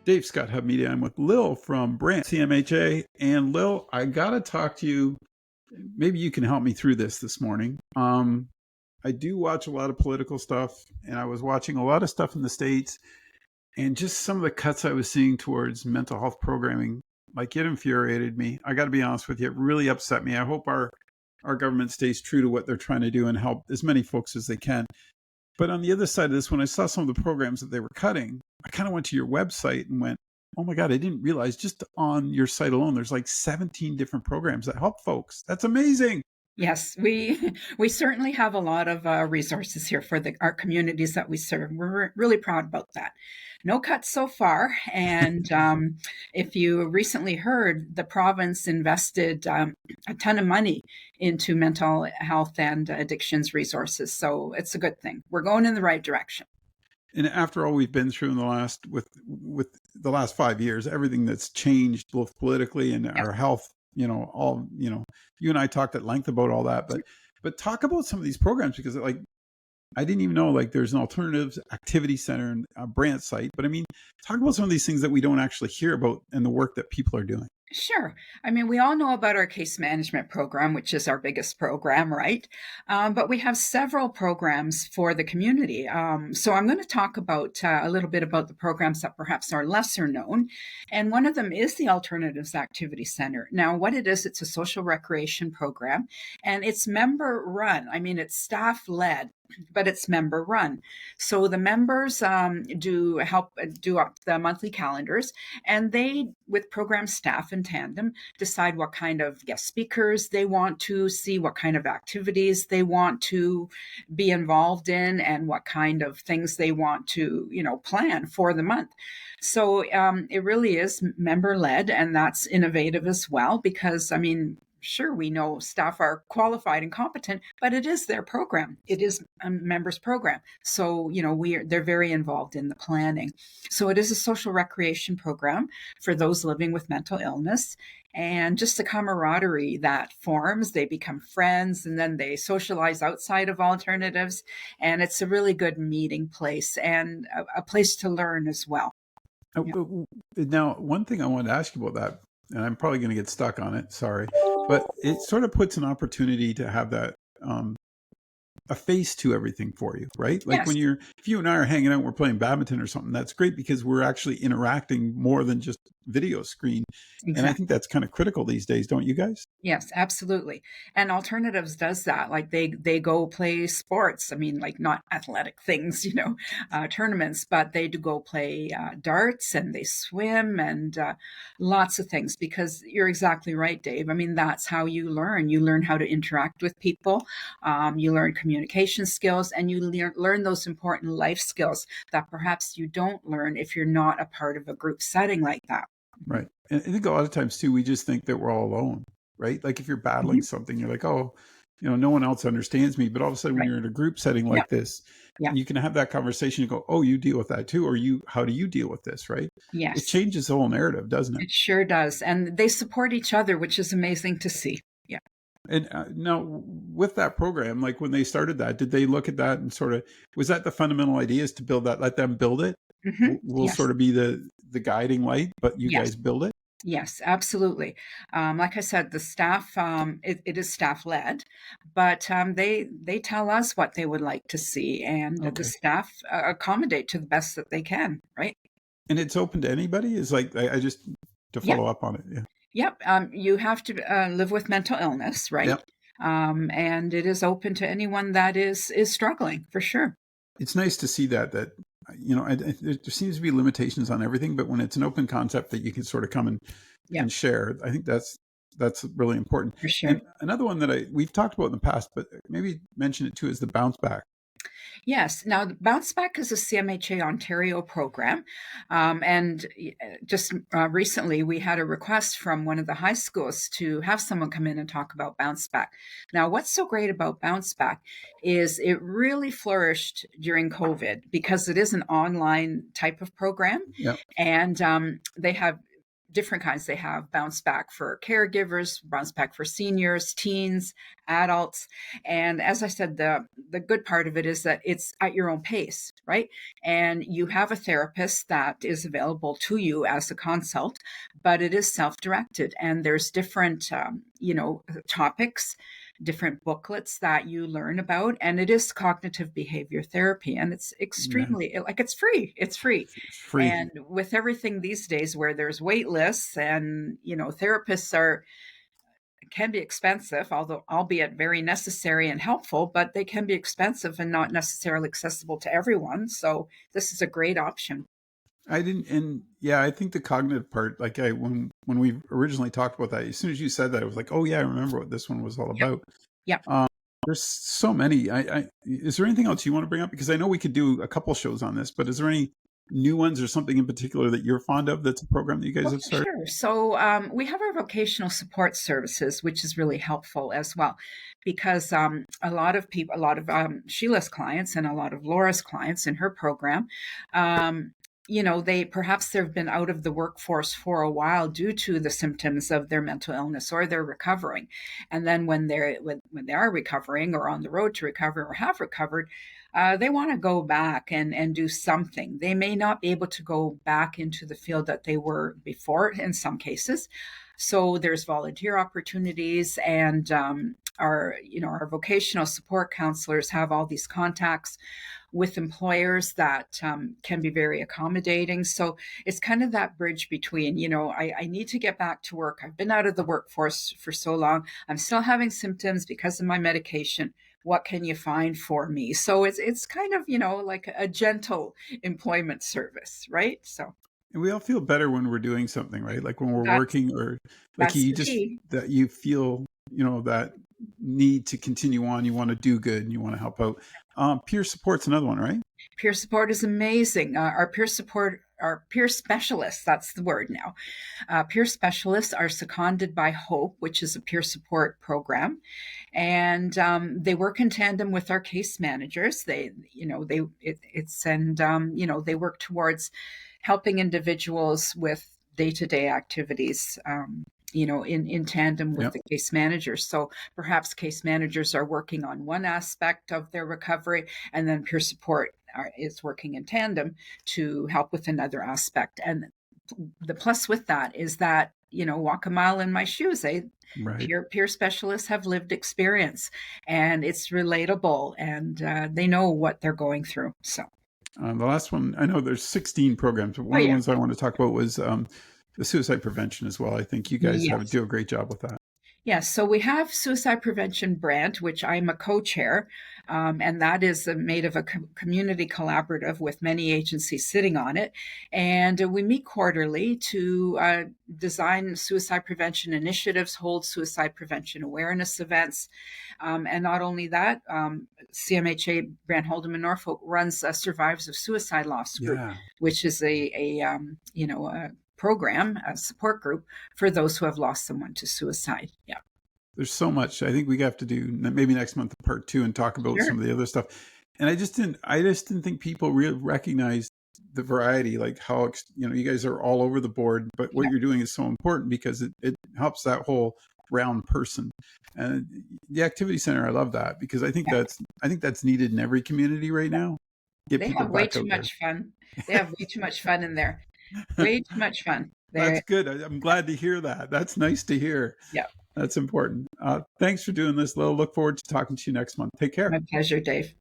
Dave Scott Hub Media. I'm with Lill from Brand CMHA. And Lill, I got to talk to you. Maybe you can help me through this morning. I do watch a lot of political stuff, and I was watching a lot of stuff in the States, and just some of the cuts I was seeing towards mental health programming, like it infuriated me. I got to be honest with you, it really upset me. I hope our government stays true to what they're trying to do and help as many folks as they can. But on the other side of this, when I saw some of the programs that they were cutting, I kind of went to your website and went, oh my God, I didn't realize just on your site alone, there's like 17 different programs that help folks. That's amazing. Yes, we certainly have a lot of resources here for our communities that we serve. We're really proud about that. No cuts so far, and if you recently heard, the province invested a ton of money into mental health and addictions resources. So it's a good thing. We're going in the right direction. And after all we've been through in the last with the last 5 years, everything that's changed both politically and Yes. our health, you and I talked at length about all that, but talk about some of these programs because like I didn't even know like there's an alternatives activity center and a branch site. But I mean, talk about some of these things that we don't actually hear about and the work that people are doing. Sure. I mean, we all know about our case management program, which is our biggest program, right? But we have several programs for the community. So I'm going to talk about a little bit about the programs that perhaps are lesser known. And one of them is the Alternatives Activity Center. Now, what it is, it's a social recreation program and it's member run. I mean, it's staff led, but it's member run. So the members do help do up the monthly calendars, and they, with program staff in tandem, decide what kind of guest speakers they want to see, what kind of activities they want to be involved in, and what kind of things they want to, plan for the month. So it really is member led, and that's innovative as well because, I mean, sure, we know staff are qualified and competent, but it is their program. It is a members program. So, they're very involved in the planning. So it is a social recreation program for those living with mental illness. And just the camaraderie that forms, they become friends and then they socialize outside of alternatives. And it's a really good meeting place and a place to learn as well. Yeah. Now, one thing I wanted to ask you about that, and I'm probably going to get stuck on it, sorry, but it sort of puts an opportunity to have that a face to everything for you, right? Like Yes, if you and I are hanging out and we're playing badminton or something, that's great because we're actually interacting more than just video screen. And I think exactly. that's kind of critical these days, don't you guys? Yes, absolutely. And Alternatives does that. Like they go play sports. I mean, like not athletic things, tournaments, but they do go play darts and they swim and lots of things. Because you're exactly right, Dave. I mean, that's how you learn. You learn how to interact with people. You learn communication skills, and you learn those important life skills that perhaps you don't learn if you're not a part of a group setting like that. Mhm. Right. And I think a lot of times too, we just think that we're all alone, right? Like if you're battling Mhm. something, you're like, oh, no one else understands me. But all of a sudden, when Right. you're in a group setting Yeah. like this, Yeah. and you can have that conversation, you go, oh, you deal with that too, or how do you deal with this, right? It Yes. changes the whole narrative, doesn't it? It sure does. And they support each other, which is amazing to see. Yeah. And now, with that program, like when they started that, did they look at that and sort of was that the fundamental idea is to build that, let them build it? We'll Yes. sort of be the guiding light, but you Yes. guys build it. Yes, absolutely. Like I said, the staff, it is staff led, but they tell us what they would like to see, and the Okay, staff accommodate to the best that they can. Right? and it's open to anybody. Is like I just to Yep. follow up on it. Yeah. Yep. You have to live with mental illness, right? Yep. And it is open to anyone that is struggling for sure. It's nice to see that there seems to be limitations on everything, but when it's an open concept that you can sort of come Yeah, and share, I think that's really important. for sure. And another one that we've talked about in the past, but maybe mention it too, is the bounce back. Yes. Now, the Bounce Back is a CMHA Ontario program. And just recently, we had a request from one of the high schools to have someone come in and talk about Bounce Back. Now, what's so great about Bounce Back is it really flourished during COVID because it is an online type of program. Yeah. And they have different kinds. They have bounce back for caregivers, bounce back for seniors, teens, adults. And as I said, the good part of it is that it's at your own pace, right? And you have a therapist that is available to you as a consult, but it is self-directed, and there's different topics, different booklets that you learn about, and it is cognitive behavior therapy, and it's Yeah, extremely, like, it's free. it's free. And with everything these days where there's wait lists, and therapists are can be expensive, although albeit very necessary and helpful, but they can be expensive and not necessarily accessible to everyone. So this is a great option. I didn't, and yeah, I think the cognitive part, like when we originally talked about that, as soon as you said that, I was like, oh yeah, I remember what this one was all Yep. about. Yep. Um, there's so many. Is there anything else you want to bring up? Because I know we could do a couple shows on this, but is there any new ones or something in particular that you're fond of? That's a program that you guys Oh, have for started. sure. So we have our vocational support services, which is really helpful as well, because a lot of people, a lot of Sheila's clients and a lot of Laura's clients in her program, they perhaps they've been out of the workforce for a while due to the symptoms of their mental illness, or they're recovering, and then when they are recovering or on the road to recover or have recovered, they want to go back and do something. They may not be able to go back into the field that they were before in some cases. So there's volunteer opportunities, and our vocational support counselors have all these contacts with employers that can be very accommodating. So it's kind of that bridge between, I need to get back to work. I've been out of the workforce for so long. I'm still having symptoms because of my medication. What can you find for me? So it's kind of, like a gentle employment service, right? So And we all feel better when we're doing something, right? Like when we're that's working, or like that's you the just key. that you feel, that need to continue on. You want to do good and you want to help out. Peer support's another one, right? Peer support is amazing. Our peer specialists, that's the word now. Peer specialists are seconded by Hope, which is a peer support program, and they work in tandem with our case managers. They work towards helping individuals with day-to-day activities. In tandem with Yeah. the case managers. So perhaps case managers are working on one aspect of their recovery, and then peer support is working in tandem to help with another aspect. And the plus with that is that, walk a mile in my shoes. Right. Peer specialists have lived experience, and it's relatable, and they know what they're going through. So, The last one, I know there's 16 programs, but oh one of the yeah, ones I want to talk about was the suicide prevention as well. I think you guys yes. do a great job with that. Yes, so we have Suicide Prevention Brand, which I'm a co-chair, and that is made of a community collaborative with many agencies sitting on it. And we meet quarterly to design suicide prevention initiatives, hold suicide prevention awareness events. And not only that, CMHA Brand Hold'em in Norfolk runs a Survivors of Suicide Loss group, Yeah. which is a program, a support group for those who have lost someone to suicide. Yeah. There's so much. I think we have to do maybe next month part two and talk about Sure. some of the other stuff. And I just didn't think people really recognized the variety, like how you guys are all over the board, but what Yeah. you're doing is so important because it helps that whole round person. And the activity center, I love that because Yeah. I think that's needed in every community right now. Get They people have way back too out there. much fun. They have way too much fun in there. Way too much fun. That's They're, good. I'm glad to hear that. That's nice to hear. yeah, That's important. Thanks for doing this, Lil. Look forward to talking to you next month. Take care. my pleasure, Dave.